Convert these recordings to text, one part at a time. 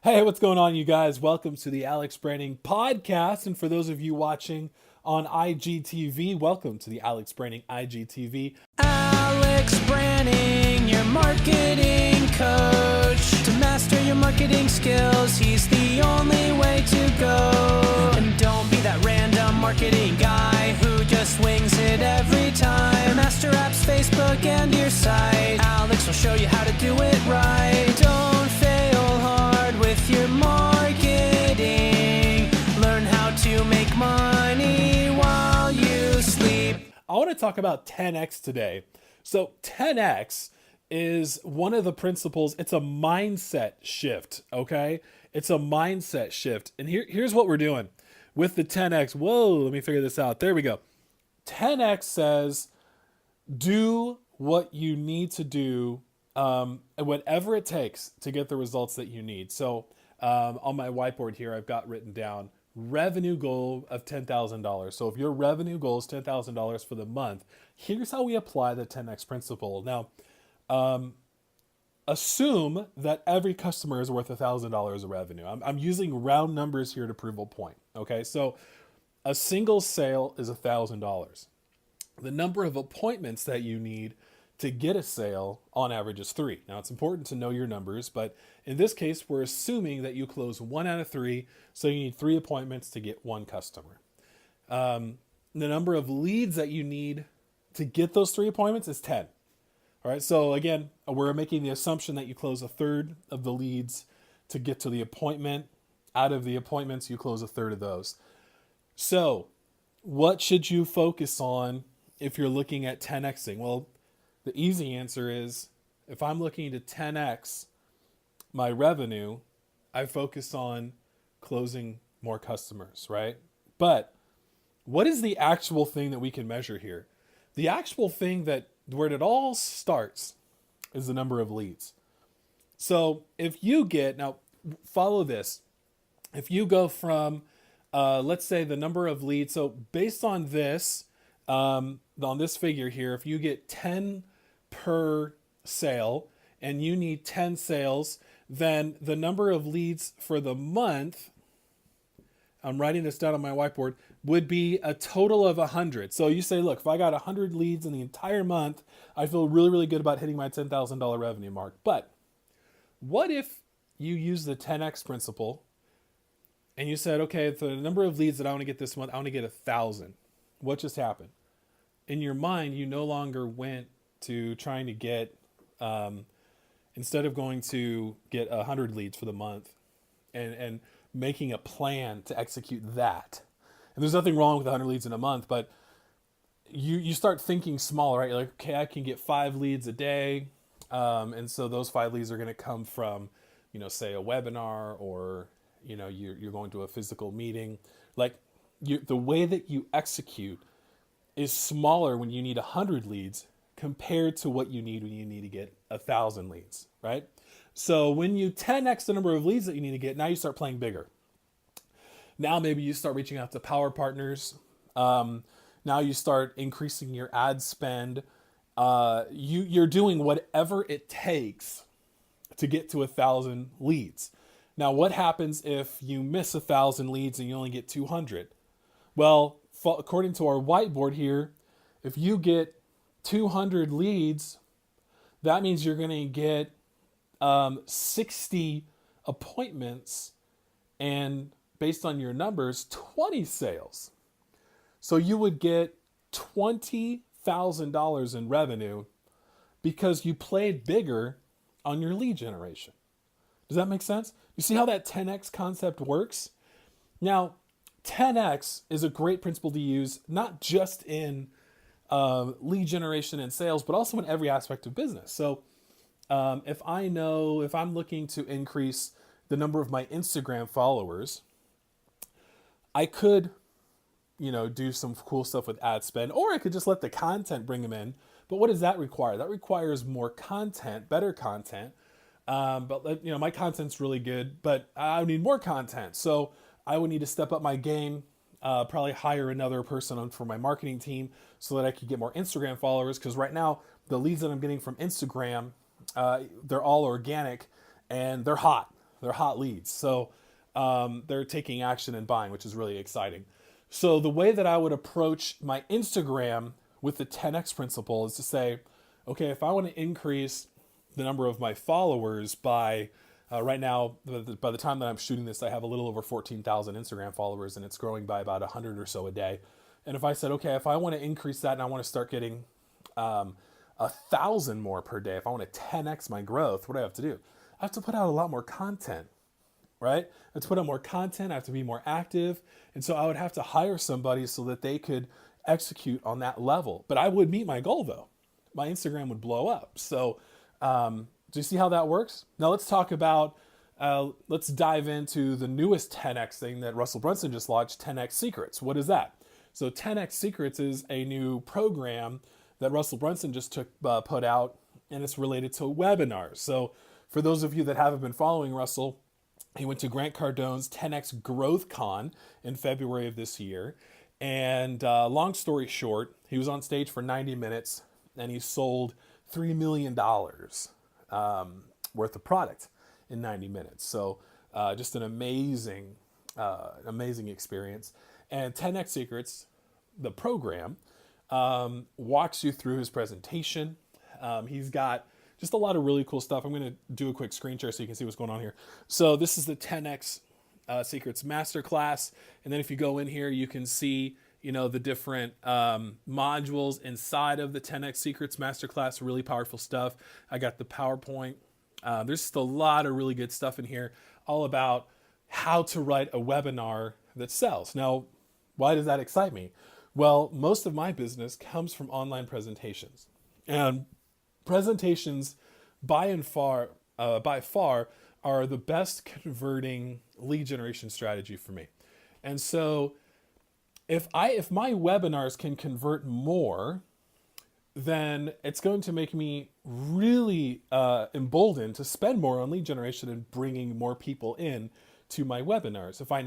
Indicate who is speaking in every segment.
Speaker 1: Hey, what's going on, you guys? Welcome to the Alex Branning podcast. And for those of you watching on IGTV, welcome to the Alex Branning IGTV.
Speaker 2: Alex Branning, your marketing coach. To master your marketing skills, he's the only way to go. And don't be that random marketing guy who just wings it every time. Master apps, Facebook, and your site. Alex will show you how to do it right. Don't fail hard with your marketing. Learn how to make money while you sleep.
Speaker 1: I want to talk about 10x today. So 10x is one of the principles. It's a mindset shift, okay? It's a mindset shift. And here's what we're doing with the 10x. Whoa, let me figure this out. There we go. 10x says do what you need to do, and whatever it takes to get the results that you need. So on my whiteboard here, I've got written down revenue goal of $10,000. So if your revenue goal is $10,000 for the month, here's how we apply the 10x principle. Now, assume that every customer is worth $1,000 of revenue. I'm using round numbers here to prove a point. Okay, so a single sale is $1,000. The number of appointments that you need to get a sale on average is 3. Now, it's important to know your numbers, but in this case, we're assuming that you close 1 out of 3, so you need 3 appointments to get 1 customer. The number of leads that you need to get those 3 appointments is 10. All right, so again, we're making the assumption that you close a third of the leads to get to the appointment. Out of the appointments, you close a third of those. So what should you focus on if you're looking at 10xing? Well, the easy answer is if I'm looking to 10x my revenue, I focus on closing more customers, right? But what is the actual thing that we can measure here? The actual thing that where it all starts is the number of leads. So if you get, now follow this, if you go from, let's say the number of leads, so based on this, on this figure here, if you get 10 per sale and you need 10 sales, then the number of leads for the month, I'm writing this down on my whiteboard, would be a total of 100. So you say, look, if I got 100 leads in the entire month, I feel really, really good about hitting my $10,000 revenue mark. But what if you use the 10x principle and you said, okay, for the number of leads that I want to get this month, I want to get 1,000. What just happened? In your mind, you no longer went to trying to get, instead of going to get 100 leads for the month and making a plan to execute that. And there's nothing wrong with 100 leads in a month, but you start thinking smaller, right? You're like, okay, I can get 5 leads a day. And so those 5 leads are going to come from, say a webinar or, you're going to a physical meeting. Like the way that you execute is smaller when you need 100 leads compared to what you need when you need to get 1,000 leads, right? So when you 10x the number of leads that you need to get, now you start playing bigger. Now maybe you start reaching out to power partners. Now you start increasing your ad spend. You're doing whatever it takes to get to 1,000 leads. Now, what happens if you miss 1,000 leads and you only get 200? Well, according to our whiteboard here, if you get 200 leads, that means you're going to get 60 appointments and based on your numbers, 20 sales. So you would get $20,000 in revenue because you played bigger on your lead generation. Does that make sense? You see how that 10x concept works? Now, 10x is a great principle to use, not just in lead generation and sales, but also in every aspect of business. So if I'm looking to increase the number of my Instagram followers, I could, do some cool stuff with ad spend, or I could just let the content bring them in. But what does that require? That requires more content, better content. But my content's really good, but I need more content. So I would need to step up my game, probably hire another person for my marketing team so that I could get more Instagram followers. Because right now, the leads that I'm getting from Instagram, they're all organic and they're hot. They're hot leads. So they're taking action and buying, which is really exciting. So the way that I would approach my Instagram with the 10x principle is to say, okay, if I want to increase the number of my followers by right now, by the time that I'm shooting this, I have a little over 14,000 Instagram followers, and it's growing by about 100 or so a day. And if I said, okay, if I want to increase that and I want to start getting 1,000 more per day, if I want to 10x my growth, what do I have to do? I have to put out a lot more content, right? I have to put out more content. I have to be more active. And so I would have to hire somebody so that they could execute on that level. But I would meet my goal though. My Instagram would blow up. So do you see how that works? Now let's talk about, let's dive into the newest 10x thing that Russell Brunson just launched, 10x Secrets. What is that? So 10x Secrets is a new program that Russell Brunson just put out, and it's related to webinars. So for those of you that haven't been following Russell, he went to Grant Cardone's 10x Growth Con in February of this year. And long story short, he was on stage for 90 minutes and he sold $3 million worth of product in 90 minutes. So just an amazing experience. And 10x Secrets, the program, walks you through his presentation. He's got just a lot of really cool stuff. I'm going to do a quick screen share so you can see what's going on here. So this is the 10x Secrets Masterclass. And then if you go in here, you can see, the different modules inside of the 10x Secrets Masterclass. Really powerful stuff. I got the PowerPoint. There's just a lot of really good stuff in here, all about how to write a webinar that sells. Now, why does that excite me? Well, most of my business comes from online presentations. And presentations by far are the best converting lead generation strategy for me. And so if my webinars can convert more, then it's going to make me really emboldened to spend more on lead generation and bringing more people in to my webinars if I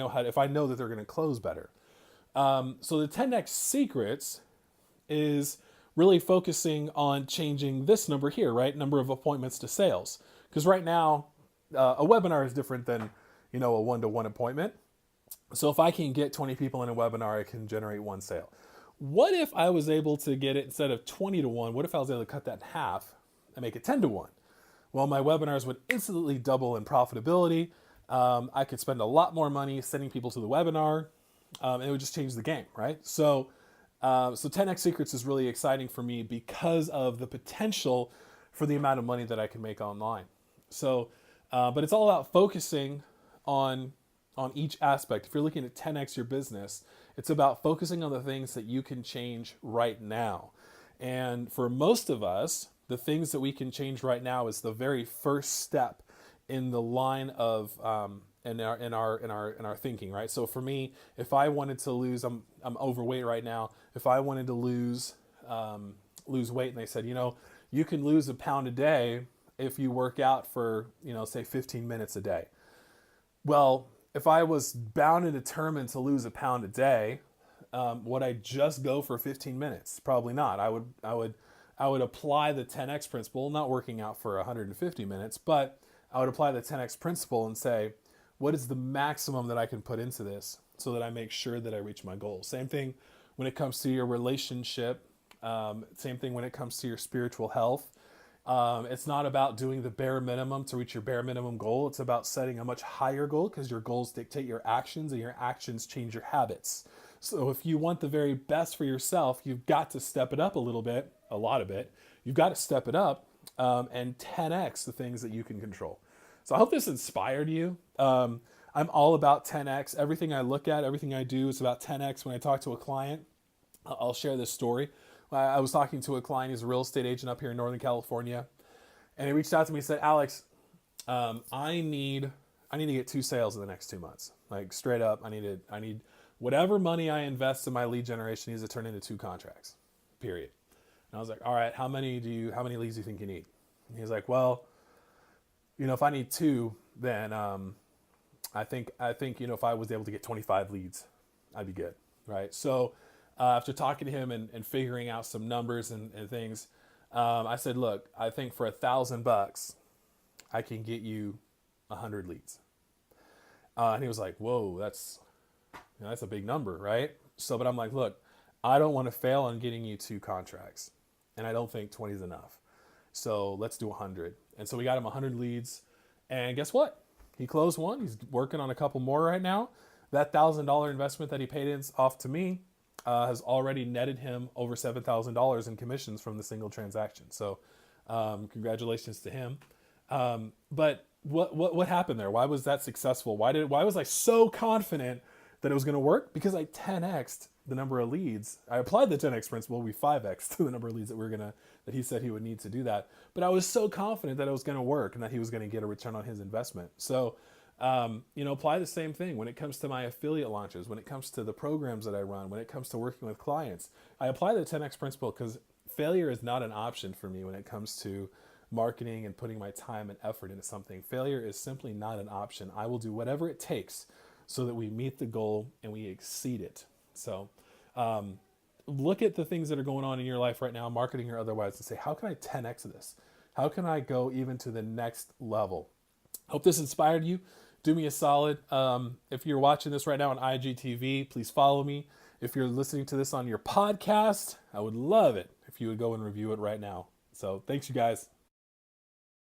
Speaker 1: know that they're going to close better. So the 10x Secrets is really focusing on changing this number here, right? Number of appointments to sales. Because right now, a webinar is different than, a one-to-one appointment. So if I can get 20 people in a webinar, I can generate one sale. What if I was able to get it instead of 20 to 1? What if I was able to cut that in half and make it 10 to 1? Well, my webinars would instantly double in profitability. I could spend a lot more money sending people to the webinar. And it would just change the game, right? So 10x Secrets is really exciting for me because of the potential for the amount of money that I can make online. So, but it's all about focusing on each aspect. If you're looking at 10x your business, it's about focusing on the things that you can change right now. And for most of us, the things that we can change right now is the very first step in the line of in our thinking, right? So for me, if I wanted to lose, I'm overweight right now. If I wanted to lose weight, and they said, you can lose a pound a day if you work out for, say 15 minutes a day. Well, if I was bound and determined to lose a pound a day, would I just go for 15 minutes? Probably not. I would apply the 10x principle, not working out for 150 minutes, but I would apply the 10x principle and say, what is the maximum that I can put into this so that I make sure that I reach my goals? Same thing when it comes to your relationship. Same thing when it comes to your spiritual health. It's not about doing the bare minimum to reach your bare minimum goal. It's about setting a much higher goal because your goals dictate your actions and your actions change your habits. So if you want the very best for yourself, you've got to step it up a little bit, a lot of it. You've got to step it up and 10x the things that you can control. So I hope this inspired you. I'm all about 10x. Everything I look at, everything I do is about 10x. When I talk to a client, I'll share this story. I was talking to a client, he's a real estate agent up here in Northern California. And he reached out to me and said, Alex, I need to get 2 sales in the next 2 months. Like straight up, I need whatever money I invest in my lead generation needs to turn into 2 contracts, period. And I was like, all right, how many leads do you think you need? And he's like, well, if I need 2, then I think if I was able to get 25 leads, I'd be good, right? So after talking to him and figuring out some numbers and things, I said, look, I think for $1,000, I can get you 100 leads. And he was like, whoa, that's a big number, right? So, but I'm like, look, I don't want to fail on getting you 2 contracts. And I don't think 20 is enough. So let's do 100. And so we got him 100 leads. And guess what? He closed one. He's working on a couple more right now. That $1,000 investment that he paid in off to me has already netted him over $7,000 in commissions from the single transaction. So congratulations to him. But what happened there? Why was that successful? Why was I so confident that it was going to work? Because I 10x'd the number of leads. I applied the 10x principle. We 5x to the number of leads that he said he would need to do that. But I was so confident that it was going to work and that he was going to get a return on his investment. So, apply the same thing when it comes to my affiliate launches, when it comes to the programs that I run, when it comes to working with clients. I apply the 10x principle because failure is not an option for me when it comes to marketing and putting my time and effort into something. Failure is simply not an option. I will do whatever it takes so that we meet the goal and we exceed it. So look at the things that are going on in your life right now, marketing or otherwise, and say, how can I 10x this? How can I go even to the next level? Hope this inspired you. Do me a solid. If you're watching this right now on IGTV, please follow me. If you're listening to this on your podcast, I would love it if you would go and review it right now. So thanks, you guys.